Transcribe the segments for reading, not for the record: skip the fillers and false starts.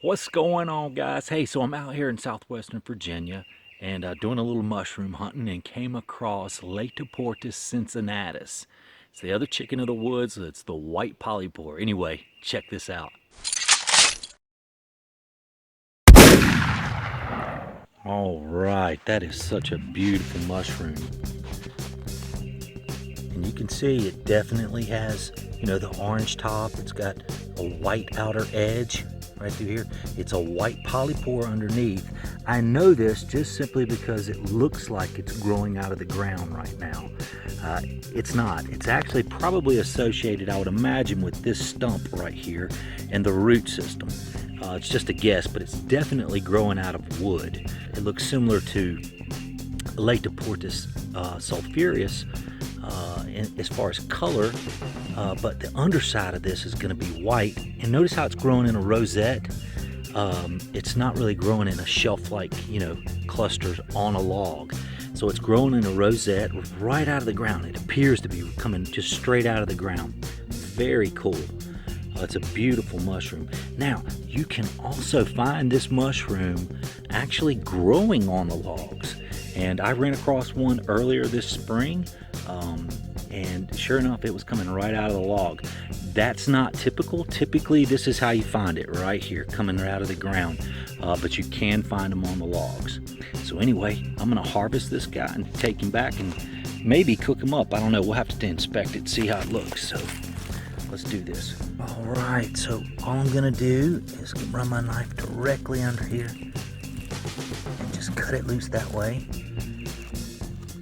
What's going on, guys? Hey, so I'm out here in southwestern Virginia and doing a little mushroom hunting and came across Laetiporus cincinnatus. It's the other chicken of the woods. It's the white polypore. Anyway, check this out. All right, that is such a beautiful mushroom. And you can see it definitely has, the orange top. It's got a white outer edge right through here. It's a white polypore underneath. I know this just simply because it looks like it's growing out of the ground right now. It's not. It's actually probably associated, I would imagine, with this stump right here and the root system. It's just a guess, but it's definitely growing out of wood. It looks similar to Laetiporus sulphureus as far as color, but the underside of this is going to be white. And notice how it's growing in a rosette. It's not really growing in a shelf-like, clusters on a log. So it's growing in a rosette right out of the ground. It appears to be coming just straight out of the ground. Very cool. It's a beautiful mushroom. Now, you can also find this mushroom actually growing on the logs. And I ran across one earlier this spring, and sure enough, it was coming right out of the log. That's not typical. Typically, this is how you find it, right here, coming right out of the ground. But you can find them on the logs. So anyway, I'm going to harvest this guy and take him back and maybe cook him up. I don't know. We'll have to inspect it, see how it looks. So let's do this. All right, so all I'm going to do is run my knife directly under here and just cut it loose that way.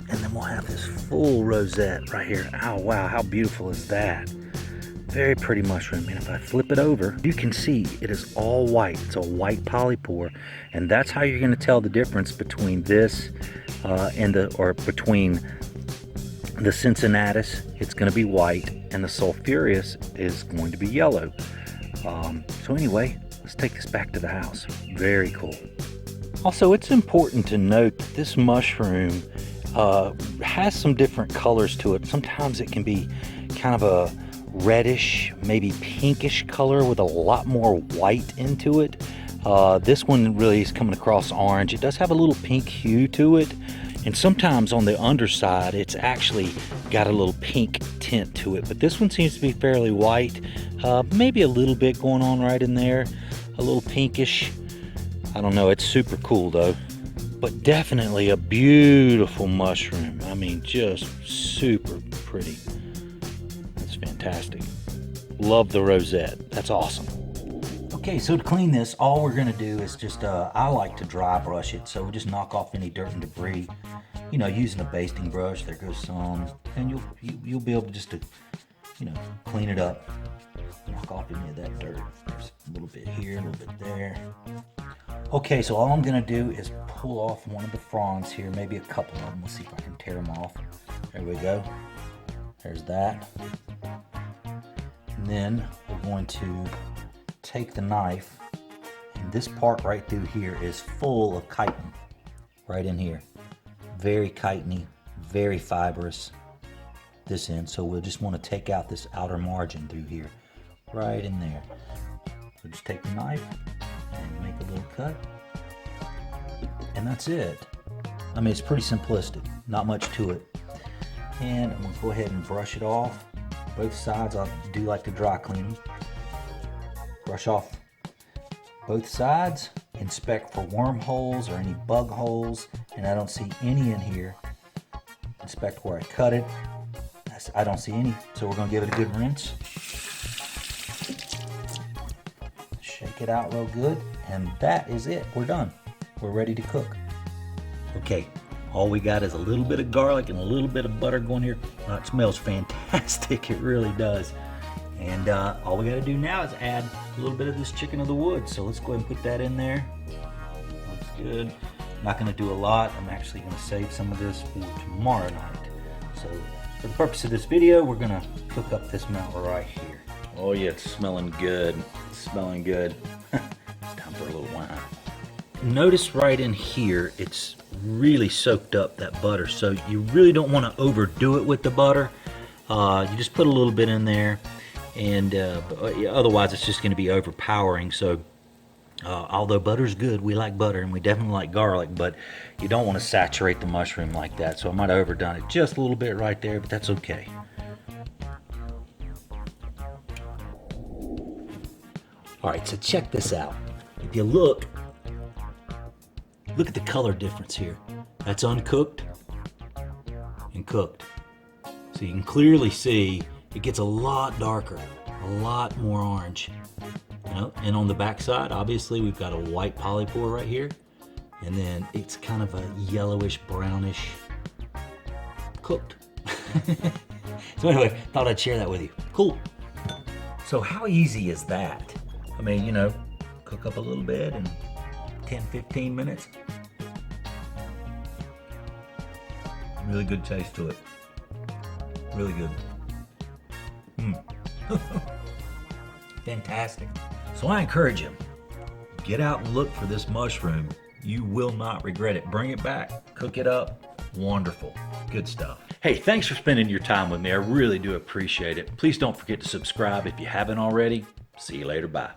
And then we'll have this full rosette right here. Oh, wow, how beautiful is that? Very pretty mushroom. And if I flip it over, you can see it is all white. It's a white polypore. And that's how you're going to tell the difference between this between the cincinnatus. It's going to be white, and the sulphureus is going to be yellow. So anyway, let's take this back to the house. Very cool. Also, it's important to note that this mushroom has some different colors to it. Sometimes it can be kind of a reddish, maybe pinkish color with a lot more white into it. This one really is coming across orange. It does have a little pink hue to it, and sometimes on the underside it's actually got a little pink tint to it, but this one seems to be fairly white. Maybe a little bit going on right in there, a little pinkish. I don't know. It's super cool though. But definitely a beautiful mushroom. I mean, just super pretty. That's fantastic. Love the rosette. That's awesome. Okay, so to clean this, all we're gonna do is just, I like to dry brush it. So we just knock off any dirt and debris, using a basting brush. There goes some. And you'll be able to just clean it up. Knock off any of that dirt. There's a little bit here, a little bit there. Okay, so all I'm going to do is pull off one of the fronds here, maybe a couple of them. We'll see if I can tear them off. There we go. There's that. And then we're going to take the knife, and this part right through here is full of chitin. Right in here. Very chitiny, very fibrous, this end. So we'll just want to take out this outer margin through here. Right in there. So just take the knife and make a little cut, and that's it. I mean, it's pretty simplistic, not much to it. And I'm going to go ahead and brush it off both sides. I do like to dry clean them. Brush off both sides, inspect for wormholes or any bug holes, and I don't see any in here. Inspect where I cut it. I don't see any, so we're going to give it a good rinse. Shake it out real good, and that is it. We're done. We're ready to cook. Okay, all we got is a little bit of garlic and a little bit of butter going here. It smells fantastic. It really does. And all we got to do now is add a little bit of this chicken of the woods. So let's go ahead and put that in there. Looks good. I'm not going to do a lot. I'm actually going to save some of this for tomorrow night. So for the purpose of this video, we're going to cook up this amount right here. Oh yeah, it's smelling good. It's smelling good. It's time for a little wine. Notice right in here, it's really soaked up that butter. So you really don't want to overdo it with the butter. You just put a little bit in there, and otherwise it's just going to be overpowering. So Although butter's good, we like butter and we definitely like garlic, but you don't want to saturate the mushroom like that. So I might have overdone it just a little bit right there, but that's okay. All right, so check this out. If you look at the color difference here. That's uncooked and cooked. So you can clearly see it gets a lot darker, a lot more orange. You know? And on the back side, obviously, we've got a white polypore right here. And then it's kind of a yellowish, brownish, cooked. So anyway, thought I'd share that with you. Cool. So how easy is that? I mean, you know, cook up a little bit in 10, 15 minutes. Really good taste to it. Really good. Fantastic. So I encourage you, get out and look for this mushroom. You will not regret it. Bring it back, cook it up. Wonderful. Good stuff. Hey, thanks for spending your time with me. I really do appreciate it. Please don't forget to subscribe if you haven't already. See you later. Bye.